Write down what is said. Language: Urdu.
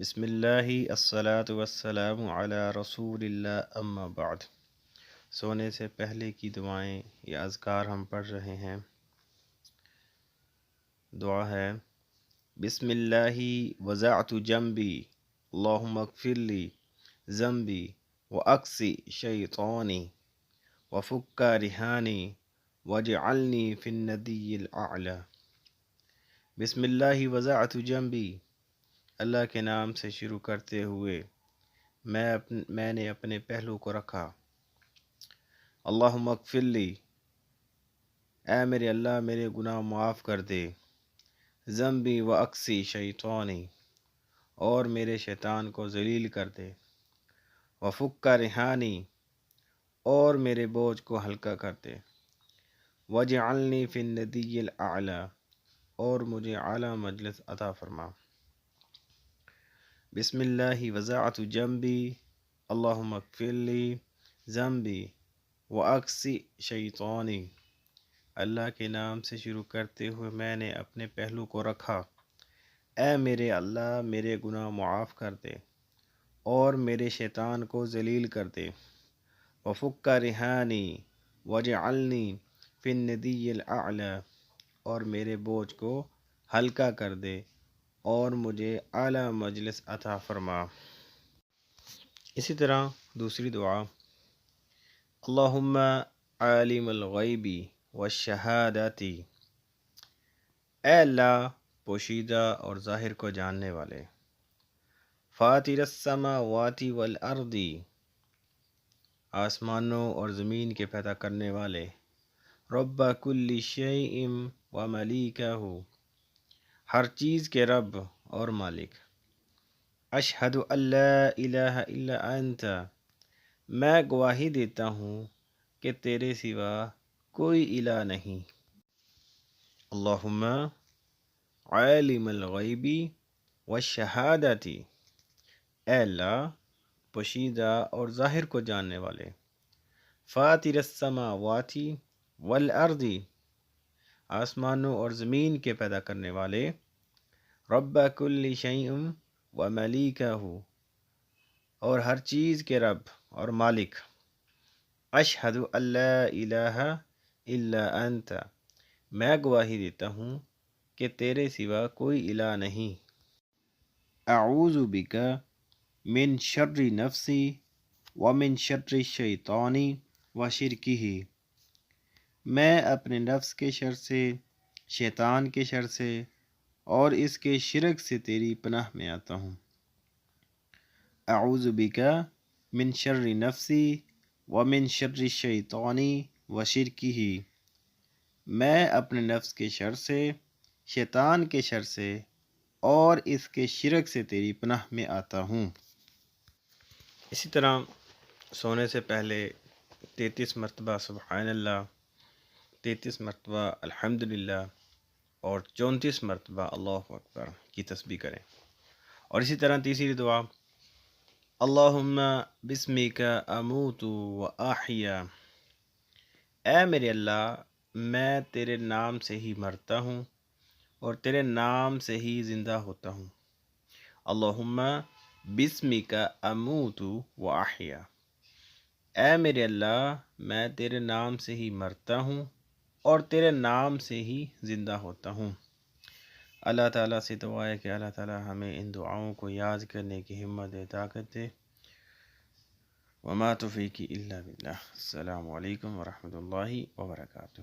بسم اللہ الصلاۃ والسلام علی رسول اللہ اما بعد۔ سونے سے پہلے کی دعائیں یا اذکار ہم پڑھ رہے ہیں۔ دعا ہے: بسم اللہ وضعت جنبی اللہم اغفر لی ذنبی واقصی شیطانی وفک رہانی واجعلنی فی الندی الاعلی۔ بسم اللہ وضعت جنبی، اللہ کے نام سے شروع کرتے ہوئے میں نے اپنے پہلو کو رکھا۔ اللہم اغفر لی، اے میرے اللہ میرے گناہ معاف کر دے۔ ذنبی و اقصی شیطانی، اور میرے شیطان کو ذلیل کر دے۔ وفک رہانی، اور میرے بوجھ کو ہلکا کر دے۔ واجعلنی فی الندی الاعلی، اور مجھے اعلیٰ مجلس عطا فرما۔ بسم اللہ وضعت جنبی اللہم اغفر لی ذنبی واقصی شیطانی، اللہ کے نام سے شروع کرتے ہوئے میں نے اپنے پہلو کو رکھا۔ اے میرے اللہ میرے گناہ معاف کر دے اور میرے شیطان کو ذلیل کر دے۔ وفک رہانی واجعلنی فی الندی الاعلی، اور میرے بوجھ کو ہلکا کر دے اور مجھے اعلیٰ مجلس عطا فرما۔ اسی طرح دوسری دعا: اللہم عالم الغیب والشہادۃ، اے اللہ پوشیدہ اور ظاہر کو جاننے والے۔ فاطر السماوات والارض، آسمانوں اور زمین کے پیدا کرنے والے۔ رب کل شیء وملیکہ، ہر چیز کے رب اور مالک۔ اشہد ان لا الہ الا انت، میں گواہی دیتا ہوں کہ تیرے سوا کوئی الہ نہیں۔ اللہم عالم الغیب والشہادۃ، اے اللہ پوشیدہ اور ظاہر کو جاننے والے۔ فاطر السماوات والارض، آسمانوں اور زمین کے پیدا کرنے والے۔ رب کل شیء وملیکہ، اور ہر چیز کے رب اور مالک۔ اشہد ان لا الہ الا انت، میں گواہی دیتا ہوں کہ تیرے سوا کوئی الہ نہیں۔ اعوذ بک من شر نفسی ومن شر الشیطان وشرکہ، میں اپنے نفس کے شر سے، شیطان کے شر سے اور اس کے شرک سے تیری پناہ میں آتا ہوں۔ اعوذ بک من شر نفسی ومن شر الشیطان وشرکہ، میں اپنے نفس کے شر سے، شیطان کے شر سے اور اس کے شرک سے تیری پناہ میں آتا ہوں۔ اسی طرح سونے سے پہلے 33 مرتبہ سبحان اللہ، 33 مرتبہ الحمدللہ اور 34 مرتبہ اللہ اکبر کی تسبیح کریں۔ اور اسی طرح تیسری دعا: اللہم بسمک اموت و احیا، اے میرے اللہ میں تیرے نام سے ہی مرتا ہوں اور تیرے نام سے ہی زندہ ہوتا ہوں۔ اللہم بسمک اموت و احیا، اے میرے اللہ میں تیرے نام سے ہی مرتا ہوں اور تیرے نام سے ہی زندہ ہوتا ہوں۔ اللہ تعالیٰ سے دعا ہے کہ اللہ تعالیٰ ہمیں ان دعاؤں کو یاد کرنے کی ہمت دے، طاقت دے۔ وما توفیقی الا باللہ۔ السلام علیکم ورحمۃ اللہ وبرکاتہ۔